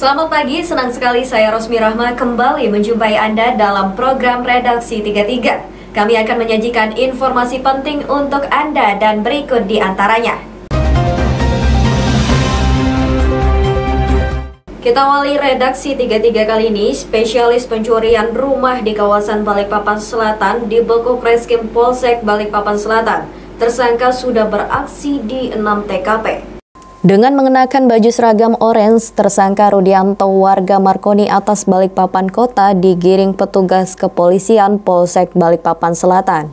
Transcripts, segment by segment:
Selamat pagi, senang sekali saya Rosmi Rahma kembali menjumpai Anda dalam program Redaksi 33. Kami akan menyajikan informasi penting untuk Anda dan berikut di antaranya. Kita awali Redaksi 33 kali ini, spesialis pencurian rumah di kawasan Balikpapan Selatan dibekuk Reskrim Polsek Balikpapan Selatan. Tersangka sudah beraksi di 6 TKP. Dengan mengenakan baju seragam orange, tersangka Rudianto warga Markoni Atas Balikpapan Kota digiring petugas kepolisian Polsek Balikpapan Selatan.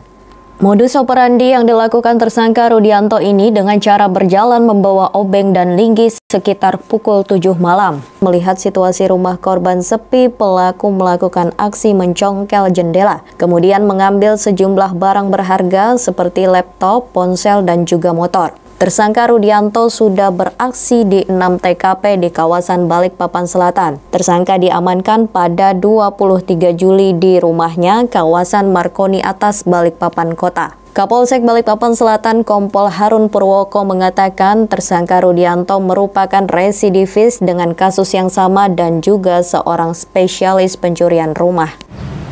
Modus operandi yang dilakukan tersangka Rudianto ini dengan cara berjalan membawa obeng dan linggis sekitar pukul 7 malam. Melihat situasi rumah korban sepi, pelaku melakukan aksi mencongkel jendela, kemudian mengambil sejumlah barang berharga seperti laptop, ponsel, dan juga motor. Tersangka Rudianto sudah beraksi di 6 TKP di kawasan Balikpapan Selatan. Tersangka diamankan pada 23 Juli di rumahnya kawasan Markoni Atas Balikpapan Kota. Kapolsek Balikpapan Selatan Kompol Harun Purwoko mengatakan tersangka Rudianto merupakan residivis dengan kasus yang sama dan juga seorang spesialis pencurian rumah.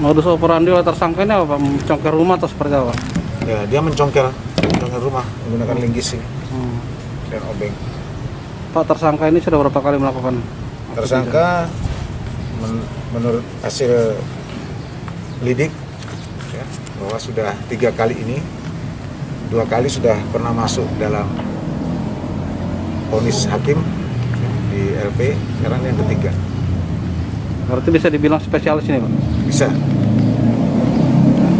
Modus operandi oleh tersangka ini apa? Mencongkel rumah atau seperti apa? Ya, dia mencongkel rumah menggunakan linggis dan obeng. Pak, tersangka ini sudah berapa kali melakukan? Tersangka menurut hasil lidik ya, bahwa sudah 3 kali ini, 2 kali sudah pernah masuk dalam vonis hakim di LP, sekarang yang ketiga. Berarti bisa dibilang spesialis ini, Pak? Bisa.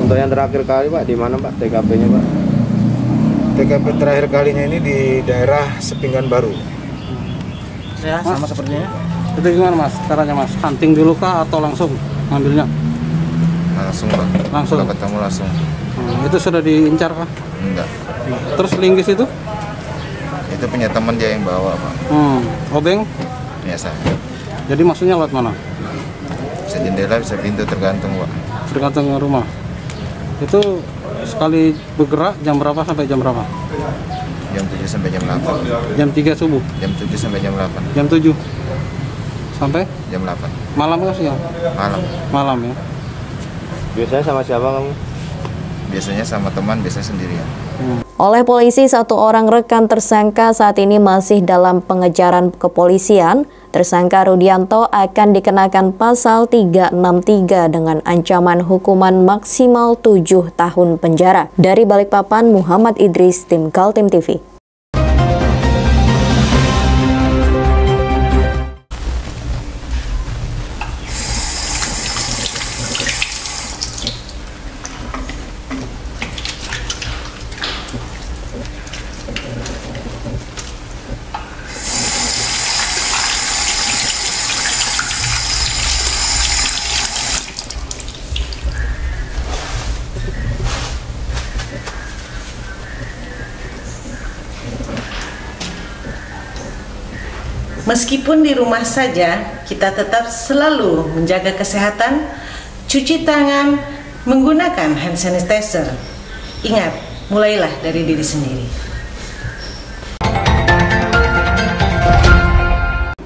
Untuk yang terakhir kali, Pak, di mana, Pak, TKP-nya, Pak? TKP terakhir kalinya ini di daerah Sepinggan Baru. Ya, sama sepertinya. Itu gimana, Mas? Caranya, Mas? Hunting dulu kah atau langsung ngambilnya? Langsung, Pak. Langsung? Kalau ketemu langsung. Itu sudah diincar kah? Enggak. Terus linggis itu? Itu punya teman dia yang bawa, Pak. Obeng? Biasa. Jadi maksudnya lewat mana? Bisa jendela, bisa pintu, tergantung, Pak. Tergantung rumah. Itu sekali bergerak jam berapa sampai jam berapa? Jam 7 sampai jam 8. Jam 3 subuh? Jam 7 sampai jam 8. Jam 7? Sampai? Jam 8. Malam kah siang? Malam. Malam ya? Biasanya sama siapa kamu? Biasanya sama teman, biasanya sendirian. Oleh polisi, 1 orang rekan tersangka saat ini masih dalam pengejaran kepolisian. Tersangka Rudianto akan dikenakan pasal 363 dengan ancaman hukuman maksimal 7 tahun penjara. Dari Balikpapan, Muhammad Idris, tim Kaltim TV. Meskipun di rumah saja, kita tetap selalu menjaga kesehatan, cuci tangan, menggunakan hand sanitizer. Ingat, mulailah dari diri sendiri.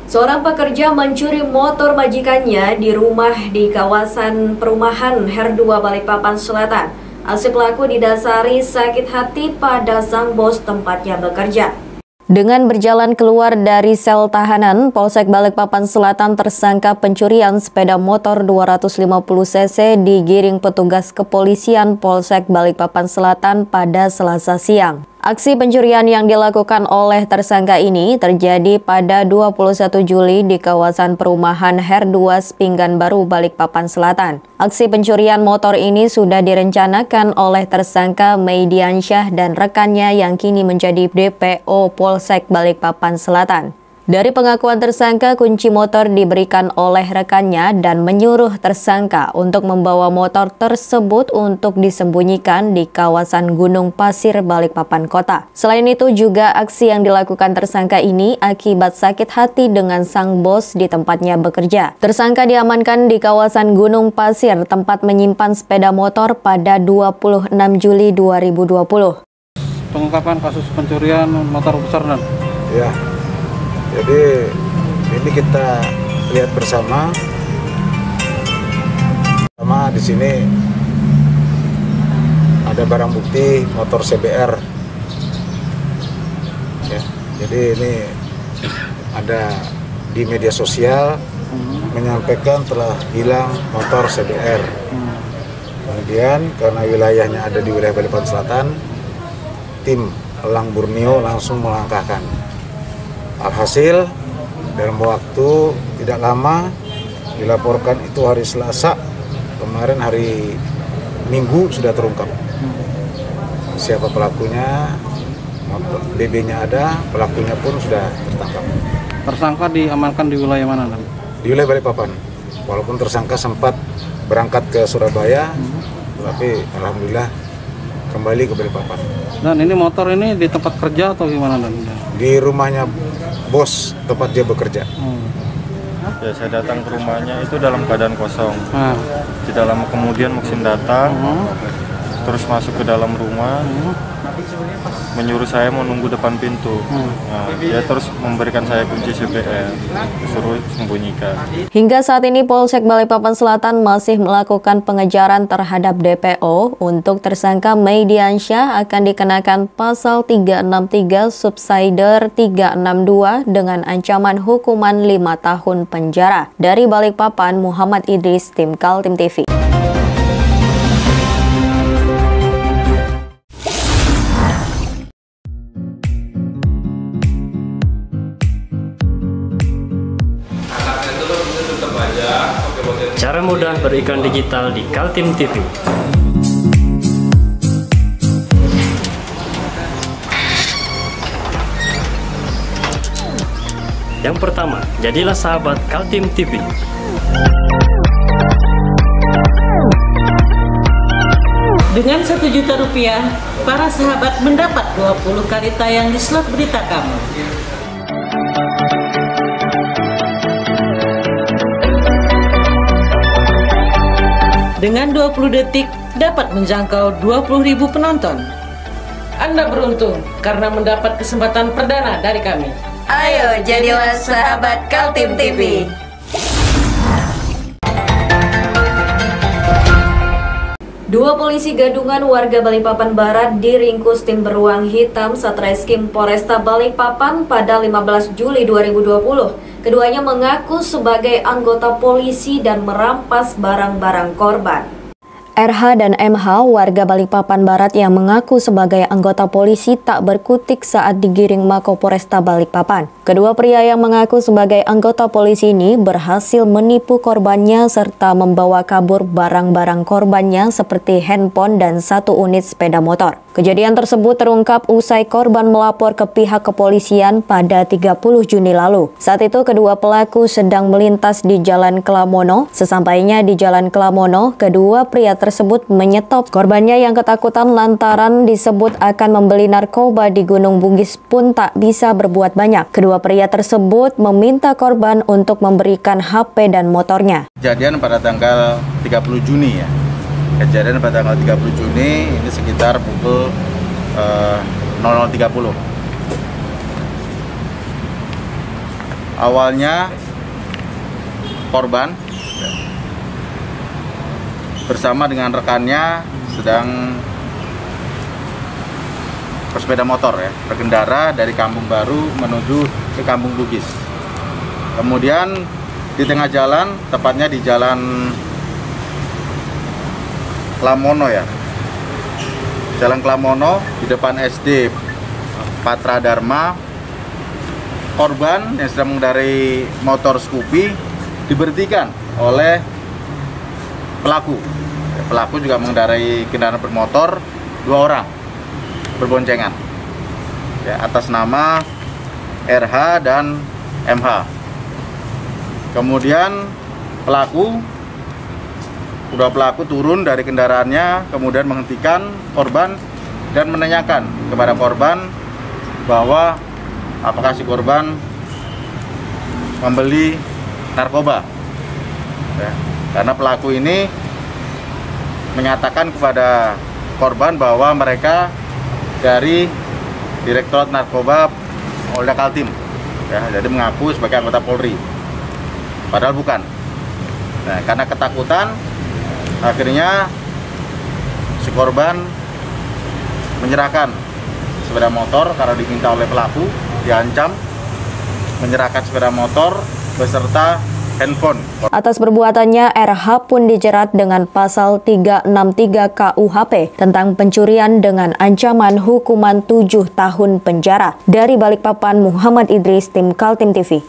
Seorang pekerja mencuri motor majikannya di rumah di kawasan perumahan Her2 Balikpapan Selatan. Aksi pelaku didasari sakit hati pada sang bos tempatnya bekerja. Dengan berjalan keluar dari sel tahanan, Polsek Balikpapan Selatan tersangka pencurian sepeda motor 250 cc digiring petugas kepolisian Polsek Balikpapan Selatan pada Selasa siang. Aksi pencurian yang dilakukan oleh tersangka ini terjadi pada 21 Juli di kawasan perumahan Her2 Sepinggan Baru, Balikpapan Selatan. Aksi pencurian motor ini sudah direncanakan oleh tersangka Meidiansyah dan rekannya yang kini menjadi DPO Polsek Balikpapan Selatan. Dari pengakuan tersangka, kunci motor diberikan oleh rekannya dan menyuruh tersangka untuk membawa motor tersebut untuk disembunyikan di kawasan Gunung Pasir, Balikpapan Kota. Selain itu juga aksi yang dilakukan tersangka ini akibat sakit hati dengan sang bos di tempatnya bekerja. Tersangka diamankan di kawasan Gunung Pasir, tempat menyimpan sepeda motor pada 26 Juli 2020. Pengungkapan kasus pencurian motor besar dan Ya. Jadi ini kita lihat bersama. Di sini ada barang bukti motor CBR. Ya, jadi ini ada di media sosial menyampaikan telah hilang motor CBR. Kemudian karena wilayahnya ada di wilayah Balikpapan Selatan, tim Elang Borneo langsung melangkahkan. Alhasil dalam waktu tidak lama dilaporkan itu hari Selasa, kemarin hari Minggu sudah terungkap. Siapa pelakunya, BB-nya ada, pelakunya pun sudah tertangkap. Tersangka diamankan di wilayah mana? Di wilayah Balikpapan. Walaupun tersangka sempat berangkat ke Surabaya, tapi alhamdulillah kembali ke Balikpapan. Dan ini motor ini di tempat kerja atau gimana? Di rumahnya bos tempat dia bekerja. Ya, saya datang ke rumahnya itu dalam keadaan kosong. Tidak lama kemudian Muksin datang, terus masuk ke dalam rumah, menyuruh saya menunggu depan pintu. Nah, dia terus memberikan saya kunci CBR, suruh sembunyikan. Hingga saat ini Polsek Balikpapan Selatan masih melakukan pengejaran terhadap DPO. Untuk tersangka Meidiansyah akan dikenakan pasal 363 Subsider 362 dengan ancaman hukuman 5 tahun penjara. Dari Balikpapan, Muhammad Idris, tim Kaltim TV. Cara mudah beriklan digital di Kaltim TV. Yang pertama, jadilah sahabat Kaltim TV. Dengan Rp1.000.000, para sahabat mendapat 20 kali tayang di slot berita kamu. Dengan 20 detik dapat menjangkau 20.000 penonton. Anda beruntung karena mendapat kesempatan perdana dari kami. Ayo jadilah sahabat Kaltim TV. Dua polisi gadungan warga Balikpapan Barat diringkus tim beruang hitam Satreskrim Polresta Balikpapan pada 15 Juli 2020. Keduanya mengaku sebagai anggota polisi dan merampas barang-barang korban. RH dan MH, warga Balikpapan Barat yang mengaku sebagai anggota polisi, tak berkutik saat digiring Mako Polresta Balikpapan. Kedua pria yang mengaku sebagai anggota polisi ini berhasil menipu korbannya serta membawa kabur barang-barang korbannya seperti handphone dan 1 unit sepeda motor. Kejadian tersebut terungkap usai korban melapor ke pihak kepolisian pada 30 Juni lalu. Saat itu kedua pelaku sedang melintas di Jalan Klamono. Sesampainya di Jalan Klamono, kedua pria tersebut menyetop. Korbannya yang ketakutan lantaran disebut akan membeli narkoba di Gunung Bugis pun tak bisa berbuat banyak. Kedua pria tersebut meminta korban untuk memberikan HP dan motornya. Kejadian pada tanggal 30 Juni ya. Kejadian pada tanggal 30 Juni ini sekitar pukul 00.30. Awalnya korban bersama dengan rekannya sedang bersepeda motor ya, berkendara dari Kampung Baru menuju ke Kampung Bugis. Kemudian di tengah jalan, tepatnya di Jalan Klamono ya, Jalan Klamono di depan SD Patra Dharma, korban yang sedang mengendarai motor Scoopy diberhentikan oleh pelaku. Pelaku juga mengendarai kendaraan bermotor, 2 orang berboncengan ya, atas nama RH dan MH. Kemudian kedua pelaku turun dari kendaraannya, kemudian menghentikan korban dan menanyakan kepada korban bahwa apakah si korban membeli narkoba ya, karena pelaku ini menyatakan kepada korban bahwa mereka dari Direktorat Narkoba Polda Kaltim ya, jadi mengaku sebagai anggota Polri. padahal bukan. Nah, karena ketakutan, akhirnya si korban menyerahkan sepeda motor karena diminta oleh pelaku, diancam menyerahkan sepeda motor beserta handphone. Atas perbuatannya, RH pun dijerat dengan pasal 363 KUHP tentang pencurian dengan ancaman hukuman 7 tahun penjara. Dari Balikpapan, Muhammad Idris, tim Kaltim TV.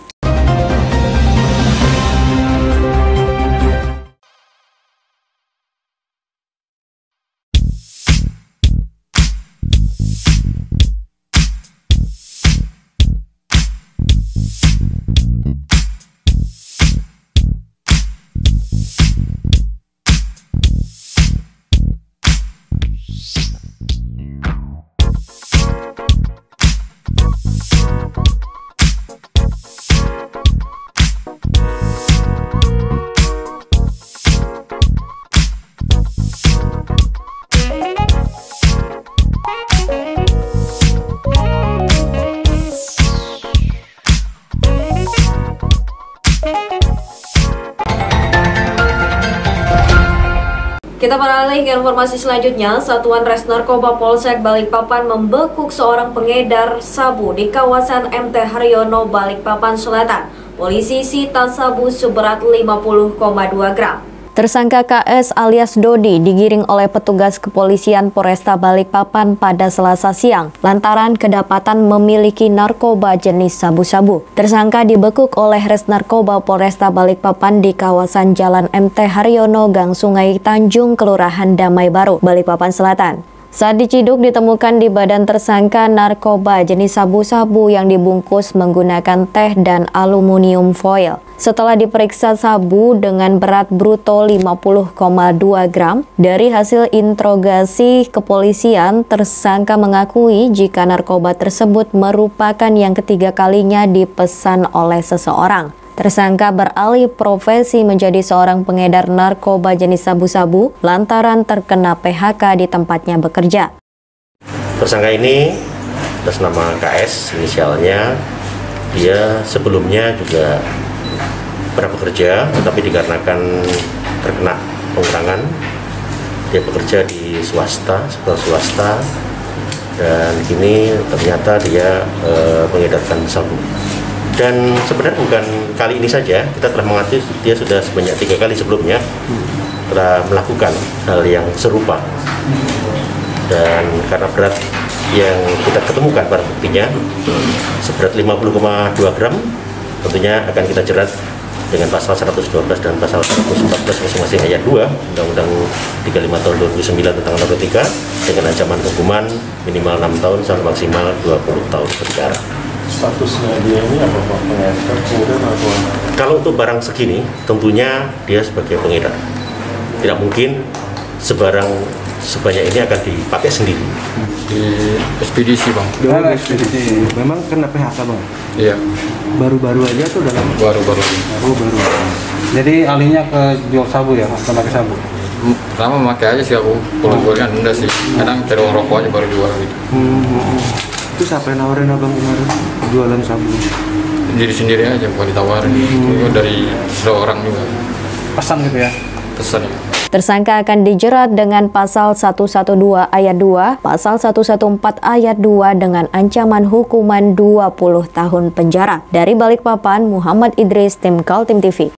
Kita beralih ke informasi selanjutnya. Satuan Res Narkoba Polsek Balikpapan membekuk seorang pengedar sabu di kawasan MT Haryono, Balikpapan Selatan. Polisi sita sabu seberat 50,2 gram. Tersangka KS alias Dodi digiring oleh petugas kepolisian Polresta Balikpapan pada Selasa siang lantaran kedapatan memiliki narkoba jenis sabu-sabu. Tersangka dibekuk oleh Res Narkoba Polresta Balikpapan di kawasan Jalan MT Haryono, Gang Sungai Tanjung, Kelurahan Damai Baru, Balikpapan Selatan. Saat diciduk ditemukan di badan tersangka narkoba jenis sabu-sabu yang dibungkus menggunakan teh dan aluminium foil. Setelah diperiksa sabu dengan berat bruto 50,2 gram, dari hasil interogasi kepolisian, tersangka mengakui jika narkoba tersebut merupakan yang ketiga kalinya dipesan oleh seseorang. Tersangka beralih profesi menjadi seorang pengedar narkoba jenis sabu-sabu lantaran terkena PHK di tempatnya bekerja. Tersangka ini atas nama KS, inisialnya, dia sebelumnya juga pernah bekerja, tetapi dikarenakan terkena pengurangan, dia bekerja di swasta, sektor swasta, dan kini ternyata dia mengedarkan sabu. Dan sebenarnya bukan kali ini saja, kita telah mengatur dia sudah sebanyak 3 kali sebelumnya telah melakukan hal yang serupa. Dan karena berat yang kita ketemukan pada buktinya seberat 50,2 gram, tentunya akan kita jerat dengan pasal 112 dan pasal 114 masing-masing ayat 2 Undang-Undang 35 tahun 2009 tentang narkotika dengan ancaman hukuman minimal 6 tahun sampai maksimal 20 tahun penjara. Statusnya dia ini apa Pak? Pengedar atau? Kalau untuk barang segini, tentunya dia sebagai pengedar. Tidak mungkin sebarang sebanyak ini akan dipakai sendiri. Di ekspedisi Bang. Ekspedisi. Memang kena PHK Bang? Iya. Baru-baru aja tuh dalam? Baru-baru. Jadi alihnya ke jual sabu ya, atau pakai sabu? Pertama memakai aja sih aku, kalau gue kan enggak sih. Kadang cari uang rokok aja baru jual gitu. Itu siapa yang nawarin abang kemarin jualan sabu? Diri sendiri aja, bukan ditawarin. Itu dari seseorang juga. Pesan gitu ya? Pesan ya. Tersangka akan dijerat dengan pasal 112 ayat 2, pasal 114 ayat 2 dengan ancaman hukuman 20 tahun penjara. Dari Balikpapan, Muhammad Idris, tim Kaltim TV.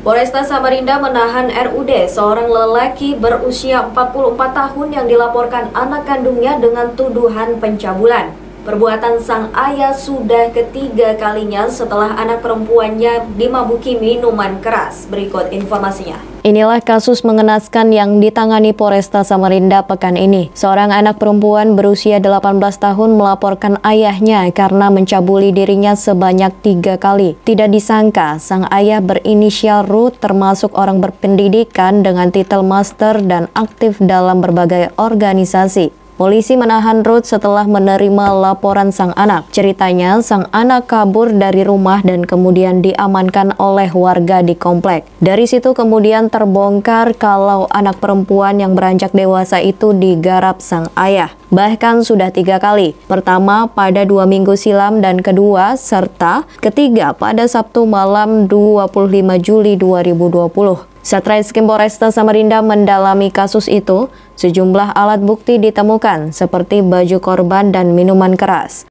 Polresta Samarinda menahan RUD seorang lelaki berusia 44 tahun yang dilaporkan anak kandungnya dengan tuduhan pencabulan. Perbuatan sang ayah sudah ketiga kalinya setelah anak perempuannya dimabuki minuman keras. Berikut informasinya. Inilah kasus mengenaskan yang ditangani Polresta Samarinda pekan ini. Seorang anak perempuan berusia 18 tahun melaporkan ayahnya karena mencabuli dirinya sebanyak 3 kali. Tidak disangka, sang ayah berinisial Ruth termasuk orang berpendidikan dengan titel master dan aktif dalam berbagai organisasi. Polisi menahan Ruth setelah menerima laporan sang anak. Ceritanya, sang anak kabur dari rumah dan kemudian diamankan oleh warga di komplek. Dari situ kemudian terbongkar kalau anak perempuan yang beranjak dewasa itu digarap sang ayah. Bahkan sudah 3 kali. Pertama pada 2 minggu silam dan kedua serta ketiga pada Sabtu malam 25 Juli 2020. Satreskrim Polresta Samarinda mendalami kasus itu. Sejumlah alat bukti ditemukan seperti baju korban dan minuman keras.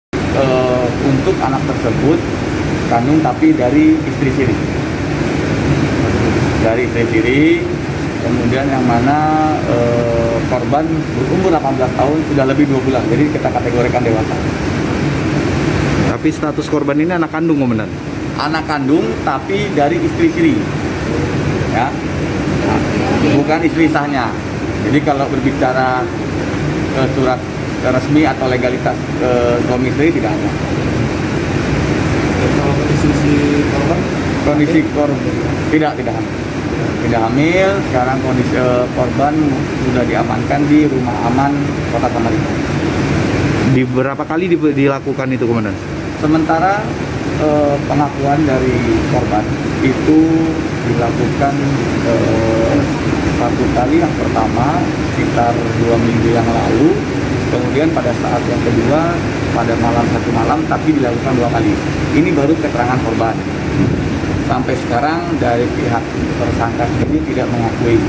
Untuk anak tersebut kandung tapi dari istri siri. Dari istri siri, kemudian yang mana korban berumur 18 tahun sudah lebih 2 bulan, jadi kita kategorikan dewasa. Tapi status korban ini anak kandung, Komandan? Anak kandung tapi dari istri siri. Ya, bukan istri sahnya. Jadi kalau berbicara surat resmi atau legalitas suami istri tidak ada. Kalau kondisi korban? Kondisi korban tidak hamil. Sekarang kondisi korban sudah diamankan di Rumah Aman Kota Samarinda. Di berapa kali dilakukan itu, Komandan? Sementara pengakuan dari korban itu dilakukan 1 kali, yang pertama sekitar 2 minggu yang lalu, kemudian pada saat yang kedua pada satu malam tapi dilakukan 2 kali. Ini baru keterangan korban. Sampai sekarang dari pihak tersangka sendiri tidak mengakui,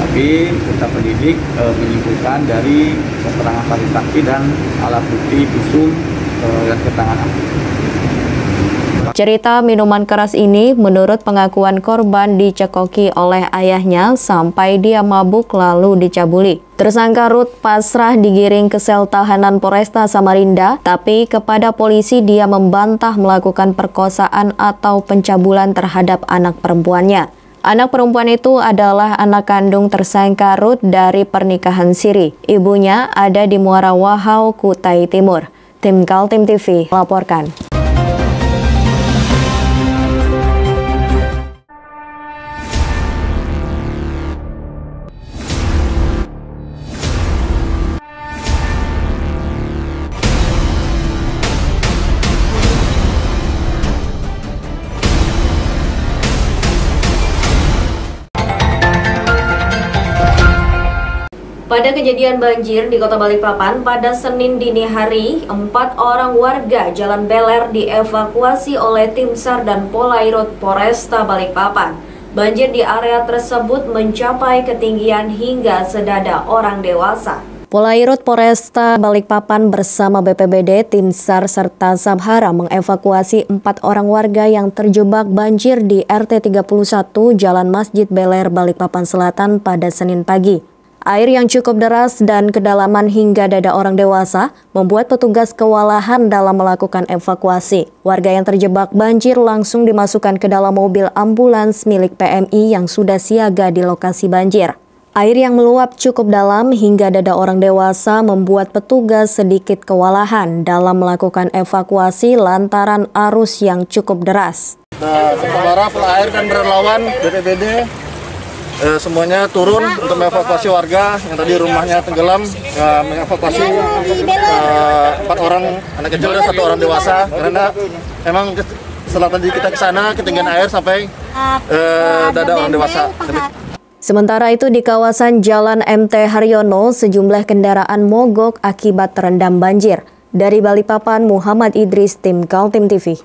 tapi kita penyidik menyimpulkan dari keterangan saksi dan alat bukti visum dan keterangan ahli. Cerita minuman keras ini menurut pengakuan korban dicekoki oleh ayahnya sampai dia mabuk lalu dicabuli. Tersangka Ruth pasrah digiring ke sel tahanan Polresta Samarinda, tapi kepada polisi dia membantah melakukan perkosaan atau pencabulan terhadap anak perempuannya. Anak perempuan itu adalah anak kandung tersangka Ruth dari pernikahan siri. Ibunya ada di Muara Wahau, Kutai Timur. Tim Kaltim TV melaporkan. Pada kejadian banjir di Kota Balikpapan pada Senin dini hari, 4 orang warga Jalan Beler dievakuasi oleh tim SAR dan Polairut Polresta Balikpapan. Banjir di area tersebut mencapai ketinggian hingga sedada orang dewasa. Polairut Polresta Balikpapan bersama BPBD, tim SAR serta Sabhara mengevakuasi 4 orang warga yang terjebak banjir di RT 31 Jalan Masjid Beler, Balikpapan Selatan pada Senin pagi. Air yang cukup deras dan kedalaman hingga dada orang dewasa membuat petugas kewalahan dalam melakukan evakuasi. Warga yang terjebak banjir langsung dimasukkan ke dalam mobil ambulans milik PMI yang sudah siaga di lokasi banjir. Air yang meluap cukup dalam hingga dada orang dewasa membuat petugas sedikit kewalahan dalam melakukan evakuasi lantaran arus yang cukup deras. Sabhara, Polair dan relawan BPBD semuanya turun untuk mengevakuasi warga yang tadi rumahnya tenggelam, mengevakuasi 4 orang anak kecil dan 1 orang dewasa, karena memang setelah tadi kita ke sana ketinggian air sampai dada orang dewasa. Sementara itu di kawasan Jalan MT Haryono, sejumlah kendaraan mogok akibat terendam banjir. Dari Balikpapan, Muhammad Idris, tim Kaltim TV.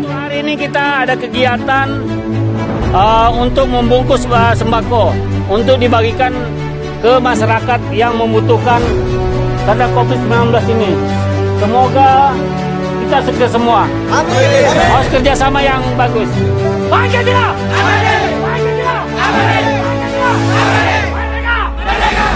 Hari ini kita ada kegiatan untuk membungkus sembako untuk dibagikan ke masyarakat yang membutuhkan karena COVID-19 ini. Semoga kita sukses semua. Amin. Harus kerjasama yang bagus. Pancasila! Amin. Pancasila! Amin. Pancasila! Amin. Merdeka! Merdeka!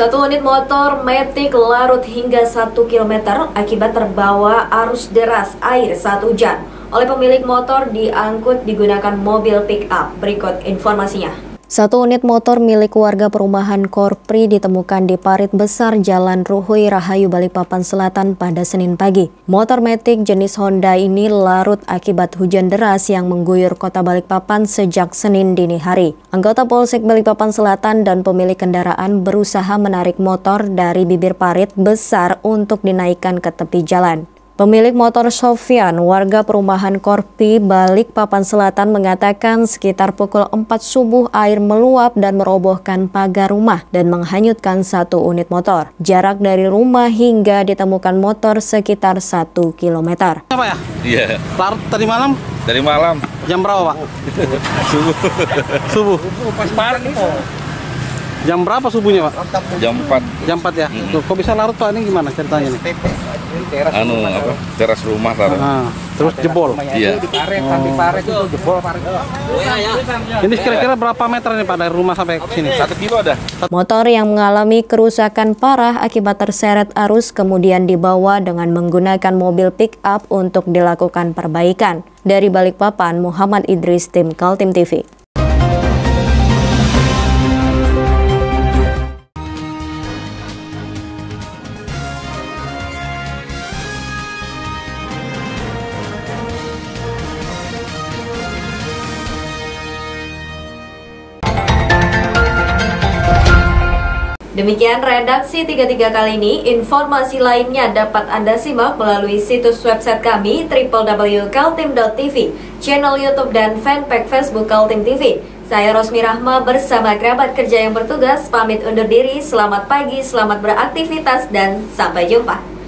Satu unit motor Matic larut hingga 1 km akibat terbawa arus deras air saat hujan. Oleh pemilik motor diangkut digunakan mobil pick-up. Berikut informasinya. Satu unit motor milik warga perumahan Korpri ditemukan di parit besar Jalan Ruhui Rahayu Balikpapan Selatan pada Senin pagi. Motor Matic jenis Honda ini larut akibat hujan deras yang mengguyur kota Balikpapan sejak Senin dini hari. Anggota Polsek Balikpapan Selatan dan pemilik kendaraan berusaha menarik motor dari bibir parit besar untuk dinaikkan ke tepi jalan. Pemilik motor Sofyan, warga perumahan Korpi, Balikpapan Selatan mengatakan sekitar pukul 4 subuh air meluap dan merobohkan pagar rumah dan menghanyutkan satu unit motor. Jarak dari rumah hingga ditemukan motor sekitar 1 km. Apa ya? Iya. Larut tadi malam? Dari malam. Jam berapa, Pak? Subuh. Subuh. Pas pagi. Jam berapa subuhnya, Pak? Jam 4. Jam 4 ya? Tuh, kok bisa larut, Pak? Ini gimana ceritanya nih? Teras rumah taruh. Terus jebol? Iya. Ini kira-kira berapa meter nih, Pak, dari rumah sampai ke sini? 1 kilo ada. Motor yang mengalami kerusakan parah akibat terseret arus kemudian dibawa dengan menggunakan mobil pick-up untuk dilakukan perbaikan. Dari Balikpapan, Muhammad Idris, tim Kaltim TV. Demikian redaksi 33 kali ini. Informasi lainnya dapat Anda simak melalui situs website kami www.kaltim.tv, channel YouTube dan fanpage Facebook Kaltim TV. Saya Rosmi Rahma bersama kerabat kerja yang bertugas pamit undur diri. Selamat pagi, selamat beraktivitas dan sampai jumpa.